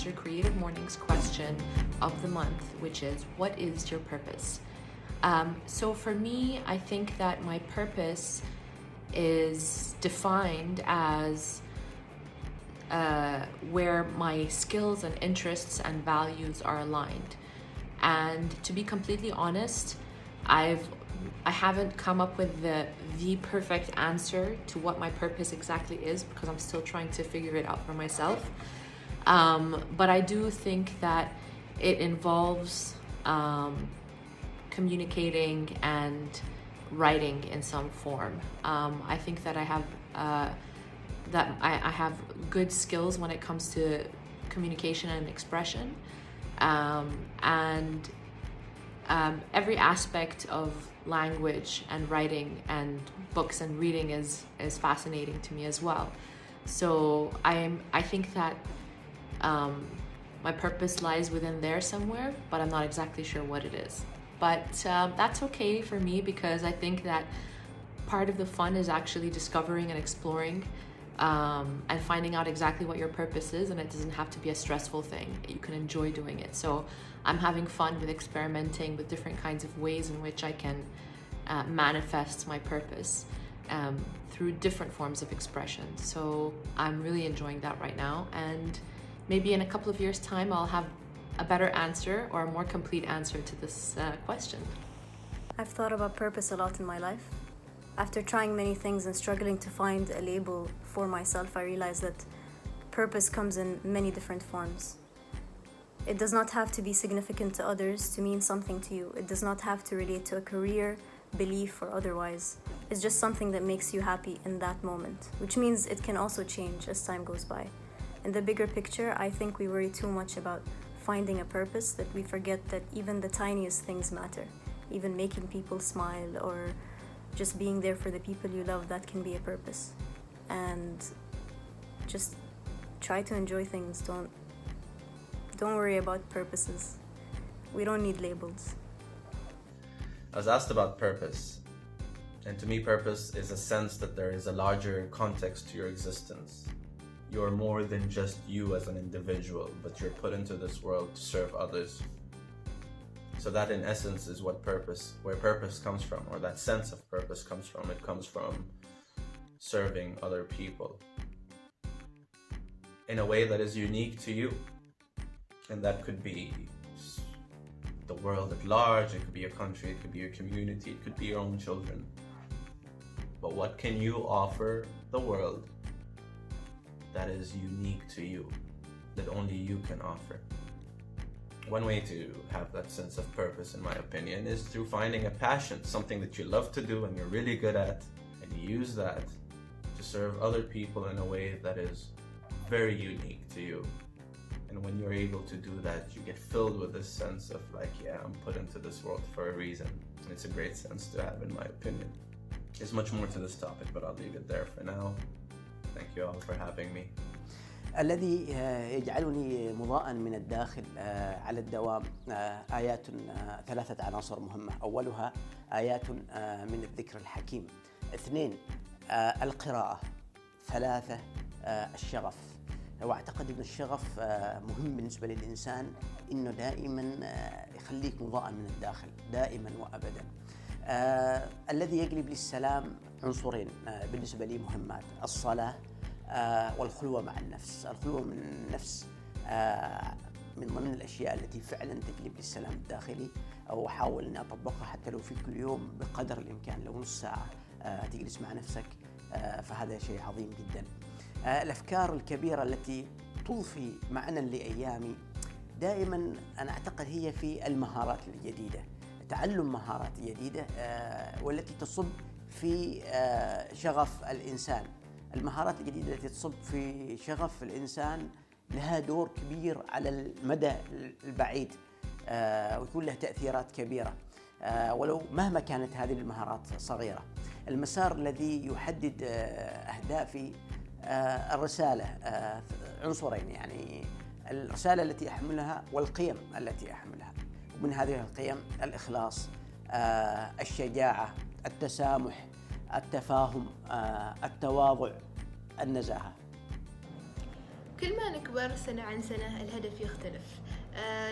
answer Creative Mornings question of the month, which is, what is your purpose? So for me, I think that my purpose is defined as where my skills and interests and values are aligned. And to be completely honest, I haven't come up with the perfect answer to what my purpose exactly is, because I'm still trying to figure it out for myself. But I do think that it involves communicating and writing in some form. I think that I have good skills when it comes to communication and expression, and every aspect of language and writing and books and reading is fascinating to me as well. So I think that my purpose lies within there somewhere, but I'm not exactly sure what it is. But that's okay for me, because I think that part of the fun is actually discovering and exploring and finding out exactly what your purpose is, and it doesn't have to be a stressful thing. You can enjoy doing it. So I'm having fun with experimenting with different kinds of ways in which I can manifest my purpose through different forms of expression. So I'm really enjoying that right now, and maybe in a couple of years' time I'll have a better answer or a more complete answer to this question. I've thought about purpose a lot in my life. After trying many things and struggling to find a label for myself, I realized that purpose comes in many different forms. It does not have to be significant to others to mean something to you. It does not have to relate to a career, belief, or otherwise. It's just something that makes you happy in that moment, which means it can also change as time goes by. In the bigger picture, I think we worry too much about finding a purpose that we forget that even the tiniest things matter. Even making people smile or just being there for the people you love, that can be a purpose. And just try to enjoy things. Don't worry about purposes. We don't need labels. I was asked about purpose, and to me purpose is a sense that there is a larger context to your existence. You're more than just you as an individual, but you're put into this world to serve others. So that in essence is where purpose comes from, or that sense of purpose comes from. It comes from serving other people in a way that is unique to you. And that could be the world at large, it could be your country, it could be your community, it could be your own children. But what can you offer the world that is unique to you, that only you can offer? One way to have that sense of purpose, in my opinion, is through finding a passion, something that you love to do and you're really good at, and you use that to serve other people in a way that is very unique to you. And when you're able to do that, you get filled with this sense of like, yeah, I'm put into this world for a reason. And it's a great sense to have, in my opinion. There's much more to this topic, but I'll leave it there for now. Thank you all for having me. الذي يجعلني مضاءً من الداخل على الدوام آيات 3 عناصر مهمة. أولها آيات من الذكر الحكيم. 2 القراءة. 3 الشغف. وأعتقد أن الشغف مهم بالنسبة للإنسان، إنه دائماً يخليك مضاءً من الداخل دائماً وأبداً. الذي يجلب للسلام عنصرين بالنسبة لي مهمات: الصلاة والخلوة مع النفس. الخلوة من النفس من ضمن الأشياء التي فعلا تجلب للسلام الداخلي، أو أحاول أن أطبقها حتى لو في كل يوم بقدر الإمكان. لو نص ساعة تجلس مع نفسك فهذا شيء عظيم جدا. الأفكار الكبيرة التي تضفي معنى لأيامي دائما أنا أعتقد هي في المهارات الجديدة، تعلم مهارات جديدة والتي تصب في شغف الإنسان. المهارات الجديدة التي تصب في شغف الإنسان لها دور كبير على المدى البعيد ويكون لها تأثيرات كبيرة، ولو مهما كانت هذه المهارات صغيرة. المسار الذي يحدد أهدافي الرسالة، عنصرين، يعني الرسالة التي أحملها والقيم التي أحملها. ومن هذه القيم الإخلاص، الشجاعة، التسامح، التفاهم، التواضع، النزاهة. كل ما نكبر سنة عن سنة الهدف يختلف.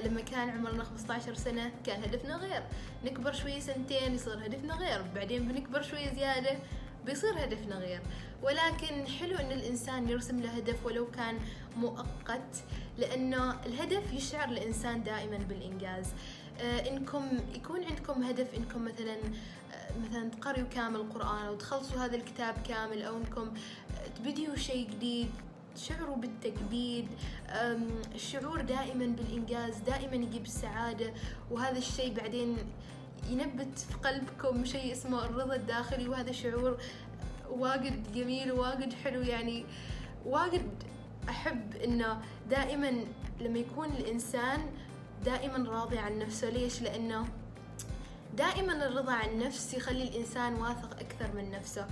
لما كان عمرنا 15 سنة كان هدفنا غير، نكبر شوي سنتين يصير هدفنا غير، بعدين بنكبر شوي زيادة بيصير هدفنا غير. ولكن حلو ان الانسان يرسم له هدف ولو كان مؤقت، لانه الهدف يشعر الانسان دائما بالانجاز. انكم يكون عندكم هدف انكم مثلا تقرأوا كامل القرآن او تخلصوا هذا الكتاب كامل، او انكم تبديوا شيء جديد، تشعروا بالتجديد. الشعور دائما بالإنجاز دائما يجيب السعادة، وهذا الشيء بعدين ينبت في قلبكم شيء اسمه الرضا الداخلي، وهذا شعور واجد جميل وواجد حلو. يعني واجد أحب إنه دائما لما يكون الإنسان دائما راضي عن نفسه. ليش؟ لأنه دائما الرضا عن النفس يخلي الإنسان واثق أكثر من نفسه.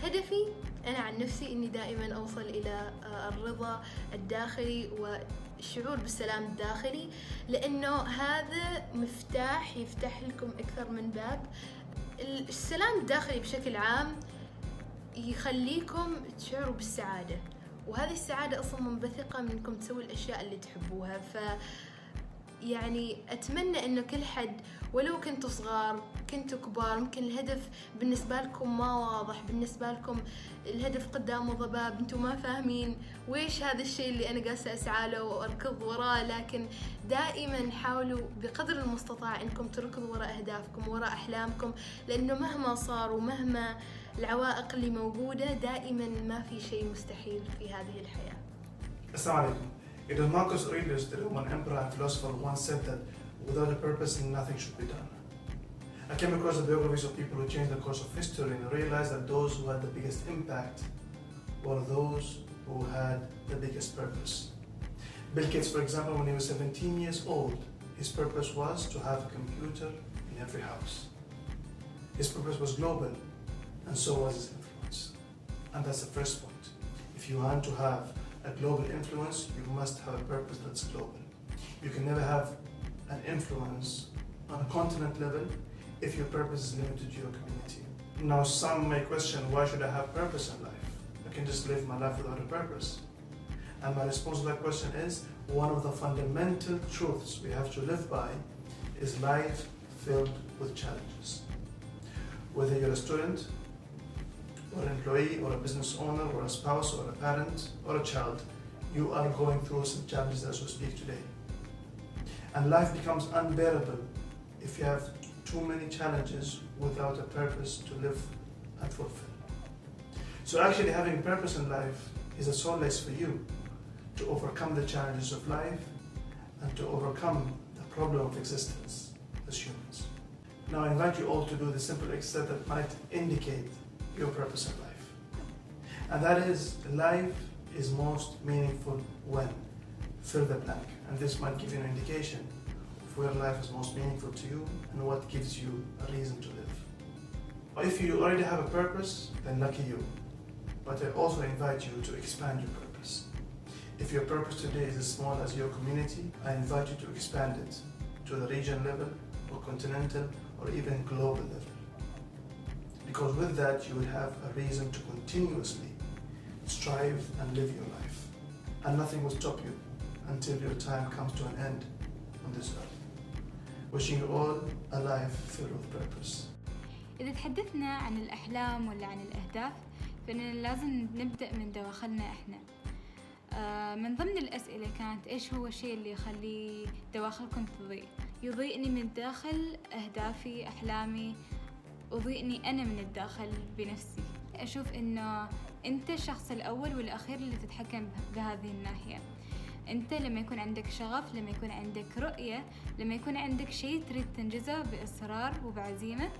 هدفي أنا عن نفسي إني دائما أوصل إلى الرضا الداخلي والشعور بالسلام الداخلي، لأنه هذا مفتاح يفتح لكم أكثر من باب. السلام الداخلي بشكل عام يخليكم تشعروا بالسعادة، وهذه السعادة أصلا منبثقة من إنكم تسووا الأشياء اللي تحبوها. يعني أتمنى إنه كل حد ولو كنتوا صغار كنتوا كبار، ممكن الهدف بالنسبة لكم ما واضح، بالنسبة لكم الهدف قدامه ضباب، انتوا ما فاهمين ويش هذا الشيء اللي أنا قاسة أسعى له وأركض وراه. لكن دائما حاولوا بقدر المستطاع إنكم تركضوا وراء أهدافكم وراء أحلامكم، لأنه مهما صار ومهما العوائق اللي موجودة دائما ما في شيء مستحيل في هذه الحياة. السلام عليكم. It was Marcus Aurelius, the Roman emperor and philosopher, who once said that without a purpose, nothing should be done. I came across the biographies of people who changed the course of history, and I realized that those who had the biggest impact were those who had the biggest purpose. Bill Gates, for example, when he was 17 years old, his purpose was to have a computer in every house. His purpose was global, and so was his influence. And that's the first point. If you want to have a global influence, you must have a purpose that's global. You can never have an influence on a continent level if your purpose is limited to your community. Now, some may question, why should I have purpose in life? I can just live my life without a purpose. And my response to that question is, one of the fundamental truths we have to live by is life filled with challenges. Whether you're a student, or an employee, or a business owner, or a spouse, or a parent, or a child, you are going through some challenges as we speak today. And life becomes unbearable if you have too many challenges without a purpose to live and fulfill. So actually having purpose in life is a solace for you to overcome the challenges of life and to overcome the problem of existence as humans. Now I invite you all to do the simple exercise that might indicate your purpose in life. And that is, life is most meaningful when, fill the blank. And this might give you an indication of where life is most meaningful to you and what gives you a reason to live. If you already have a purpose, then lucky you. But I also invite you to expand your purpose. If your purpose today is as small as your community, I invite you to expand it to the region level or continental or even global level. Because with that, you will have a reason to continuously strive and live your life. And nothing will stop you until your time comes to an end on this earth. Wishing you all a life filled with purpose. إذا تحدثنا عن الأحلام ولا عن الأهداف، فإننا لازم نبدأ من دواخلنا إحنا. من ضمن الأسئلة كانت إيش هو الشيء اللي يخلي دواخلكم تضيء؟ يضيئني من الداخل أهدافي، أحلامي، أضيئني أنا من الداخل بنفسي. أشوف إنه أنت الشخص الأول والأخير اللي تتحكم بهذه الناحية. أنت لما يكون عندك شغف، لما يكون عندك رؤية، لما يكون عندك شيء تريد تنجزه بإصرار وبعزيمة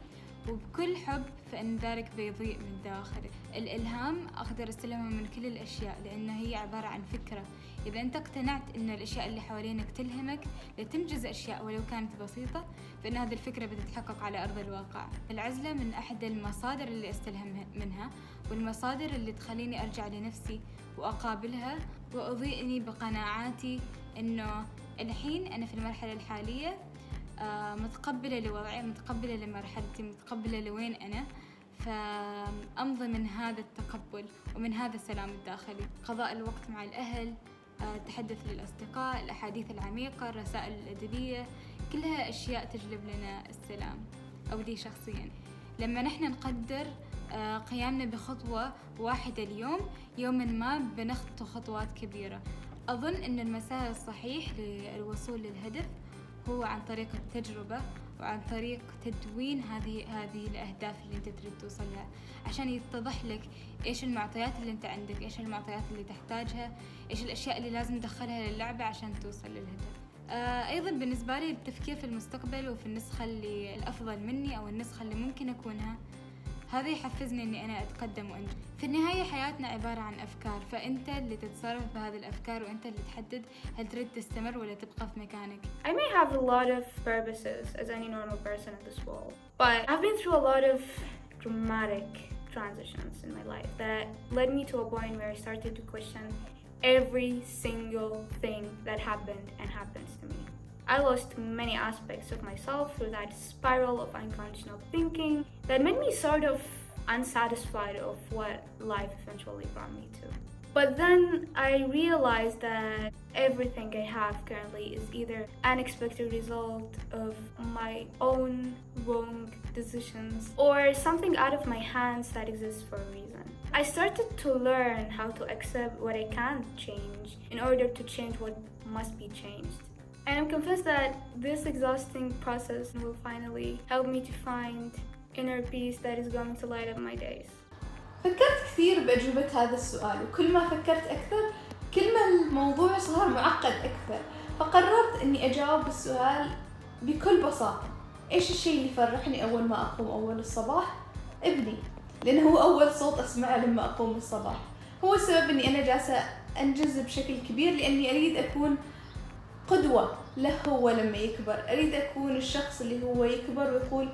وبكل حب، فإن ذلك بيضيء من داخلك. الإلهام أقدر أستلمه من كل الأشياء، لأنه هي عبارة عن فكرة. إذا أنت اقتنعت أن الأشياء اللي حوالينك تلهمك لتنجز أشياء ولو كانت بسيطة، فإن هذه الفكرة بتتحقق على أرض الواقع. العزلة من أحد المصادر اللي أستلهم منها، والمصادر اللي تخليني أرجع لنفسي وأقابلها وأضيئني بقناعاتي أنه الحين أنا في المرحلة الحالية متقبلة لوضعي، متقبلة لمرحلتي، متقبلة لوين أنا، فأمضي من هذا التقبل ومن هذا السلام الداخلي. قضاء الوقت مع الأهل، التحدث للأصدقاء، الأحاديث العميقة، الرسائل الأدبية، كلها أشياء تجلب لنا السلام. أو لي شخصيا لما نحن نقدر قيامنا بخطوة واحدة اليوم، يوما ما بنخطو خطوات كبيرة. أظن أن المسار الصحيح للوصول للهدف هو عن طريق التجربة وعن طريق تدوين هذه الأهداف اللي أنت تريد توصلها، عشان يتضح لك إيش المعطيات اللي أنت عندك، إيش المعطيات اللي تحتاجها، إيش الأشياء اللي لازم تدخلها للعبة عشان توصل للهدف. أيضا بالنسبة لي التفكير في المستقبل وفي النسخة اللي الأفضل مني أو النسخة اللي ممكن أكونها، هذا يحفزني أني أنا أتقدم وأنجح. في النهاية حياتنا عبارة عن أفكار، فأنت اللي تتصرف بهذه الأفكار وأنت اللي تحدد هل تريد تستمر ولا تبقى في مكانك. I may have a lot of purposes as any normal person in this world, but I've been through a lot of dramatic transitions in my life that led me to a point where I started to question every single thing that happened and happens to me. I lost many aspects of myself through that spiral of unconditional thinking that made me sort of unsatisfied of what life eventually brought me to. But then I realized that everything I have currently is either an unexpected result of my own wrong decisions or something out of my hands that exists for a reason. I started to learn how to accept what I can't change in order to change what must be changed. And I'm convinced that this exhausting process will finally help me to find inner peace that is going to light up my days. فكرت كثير بأجوبة هذا السؤال، وكل ما فكرت أكثر كل ما الموضوع صار معقد أكثر، فقررت أني أجاوب السؤال بكل بساطة. إيش الشيء اللي يفرحني أول ما أقوم أول الصباح؟ ابني، لأنه هو أول صوت أسمعه لما أقوم الصباح. هو السبب أني أنا جالسة أنجز بشكل كبير، لأني أريد أكون قدوة له هو لما يكبر. أريد أكون الشخص اللي هو يكبر ويقول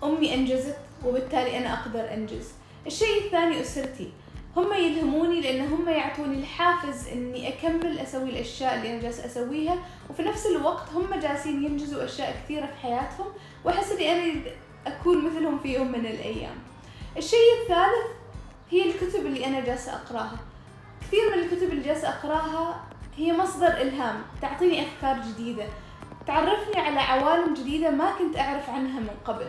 أمي أنجزت وبالتالي أنا أقدر أنجز. الشيء الثاني أسرتي، هم يلهموني لأن هم يعطوني الحافز إني أكمل أسوي الأشياء اللي أنا جالسة أسويها، وفي نفس الوقت هم جالسين ينجزوا أشياء كثيرة في حياتهم، وأحس إني أنا أكون مثلهم في يوم من الأيام. الشيء الثالث هي الكتب اللي أنا جالسة أقراها. كثير من الكتب اللي جالسة أقراها هي مصدر إلهام، تعطيني أفكار جديدة، تعرفني على عوالم جديدة ما كنت أعرف عنها من قبل.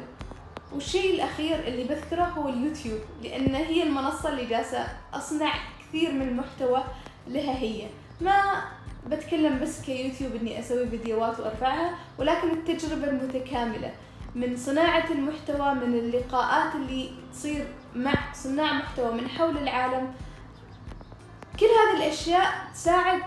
والشيء الأخير اللي بذكره هو اليوتيوب، لأن هي المنصة اللي جالسة أصنع كثير من المحتوى لها. هي ما بتكلم بس كيوتيوب إني أسوي فيديوهات وأرفعها، ولكن التجربة المتكاملة من صناعة المحتوى، من اللقاءات اللي تصير مع صناع محتوى من حول العالم. كل هذه الأشياء تساعد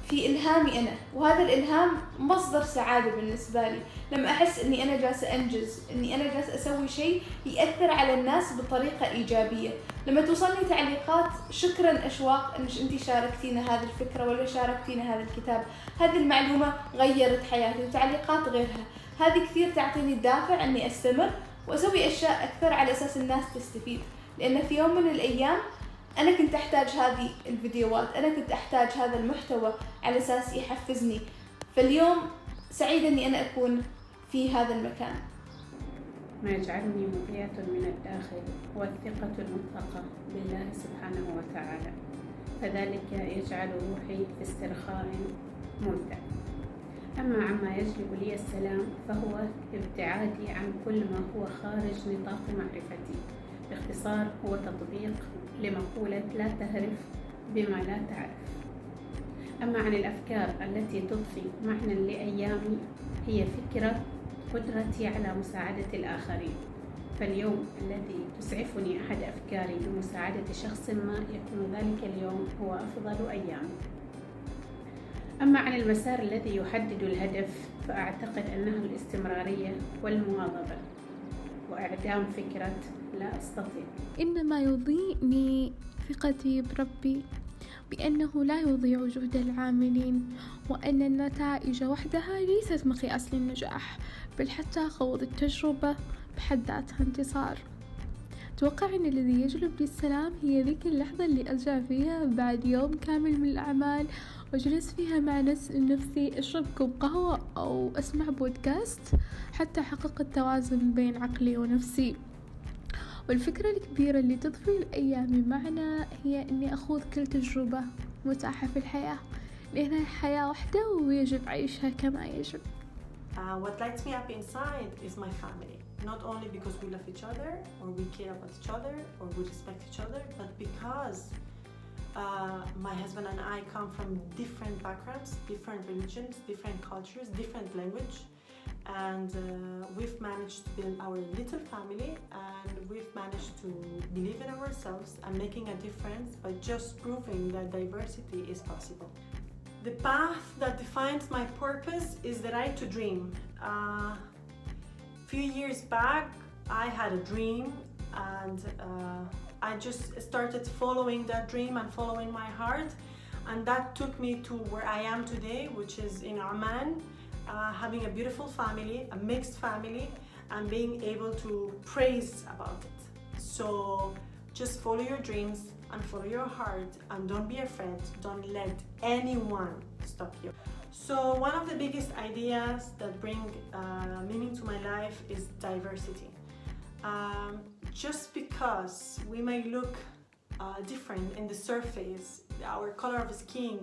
في إلهامي أنا، وهذا الإلهام مصدر سعادة بالنسبة لي. لما أحس إني أنا جالسة أنجز، إني أنا جالسة أسوي شيء يأثر على الناس بطريقة إيجابية. لما توصلني تعليقات شكرا أشواق إنك أنتي شاركتينا هذه الفكرة ولا شاركتينا هذا الكتاب، هذه المعلومة غيرت حياتي، وتعليقات غيرها، هذه كثير تعطيني الدافع إني أستمر وأسوي أشياء أكثر على أساس الناس تستفيد. لأن في يوم من الأيام أنا كنت أحتاج هذه الفيديوهات، أنا كنت أحتاج هذا المحتوى على أساس يحفزني. فاليوم سعيدة أني أنا أكون في هذا المكان. ما يجعلني مضيئة من الداخل هو الثقة المطلقة بالله سبحانه وتعالى، فذلك يجعل روحي في استرخاء ممتع. أما عما يجلب لي السلام فهو ابتعادي عن كل ما هو خارج نطاق معرفتي. باختصار هو تطبيق لمقولة لا تهرف بما لا تعرف. أما عن الأفكار التي تضفي معنى لأيامي، هي فكرة قدرتي على مساعدة الآخرين. فاليوم الذي تسعفني أحد أفكاري بمساعدة شخص ما، يكون ذلك اليوم هو أفضل أيامي. أما عن المسار الذي يحدد الهدف، فأعتقد أنه الاستمرارية والمواظبة وإعدام فكرة لا أستطيع. إنما يضيئني ثقتي بربي بأنه لا يضيع جهد العاملين، وأن النتائج وحدها ليست مقياس للنجاح، بل حتى خوض التجربة بحد ذاتها انتصار. أتوقع أن الذي يجلب لي السلام هي ذيك اللحظة اللي أرجع فيها بعد يوم كامل من الأعمال، وأجلس فيها مع نفسي أشرب كوب قهوة أو أسمع بودكاست حتى أحقق التوازن بين عقلي ونفسي. والفكرة الكبيرة اللي تضفي الأيام معنى هي أني أخوض كل تجربة متاحة في الحياة، لأنها حياة واحدة ويجب عيشها كما يجب. What lights me up inside is my family. Not only because we love each other or we care about each other or we respect each other, but because my husband and I come from different backgrounds, different religions, different cultures, different language, and we've managed to build our little family, and we've managed to believe in ourselves and making a difference by just proving that diversity is possible. The path that defines my purpose is the right to dream. Few years back, I had a dream, and I just started following that dream and following my heart, and that took me to where I am today, which is in Oman, having a beautiful family, a mixed family, and being able to praise about it. So just follow your dreams and follow your heart, and don't be afraid. Don't let anyone stop you. So one of the biggest ideas that bring meaning to my life is diversity. Just because we may look different in the surface, our color of skin,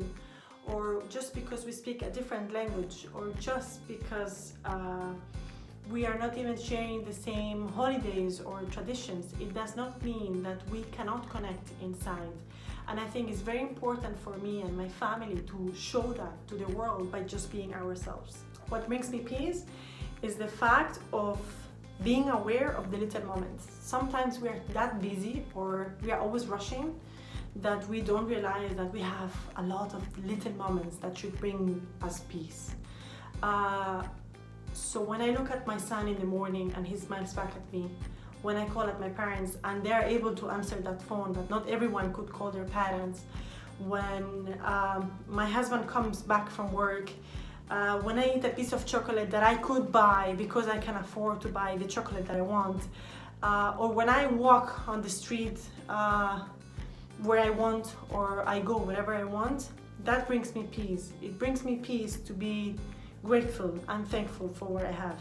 or just because we speak a different language, or just because we are not even sharing the same holidays or traditions, it does not mean that we cannot connect inside. And I think it's very important for me and my family to show that to the world by just being ourselves. What brings me peace is the fact of being aware of the little moments. Sometimes we are that busy or we are always rushing that we don't realize that we have a lot of little moments that should bring us peace. So when I look at my son in the morning and he smiles back at me, when I call at my parents and they're able to answer that phone that not everyone could call their parents, when my husband comes back from work, when I eat a piece of chocolate that I could buy because I can afford to buy the chocolate that I want, or when I walk on the street where I want, or I go wherever I want, that brings me peace. It brings me peace to be grateful and thankful for what I have.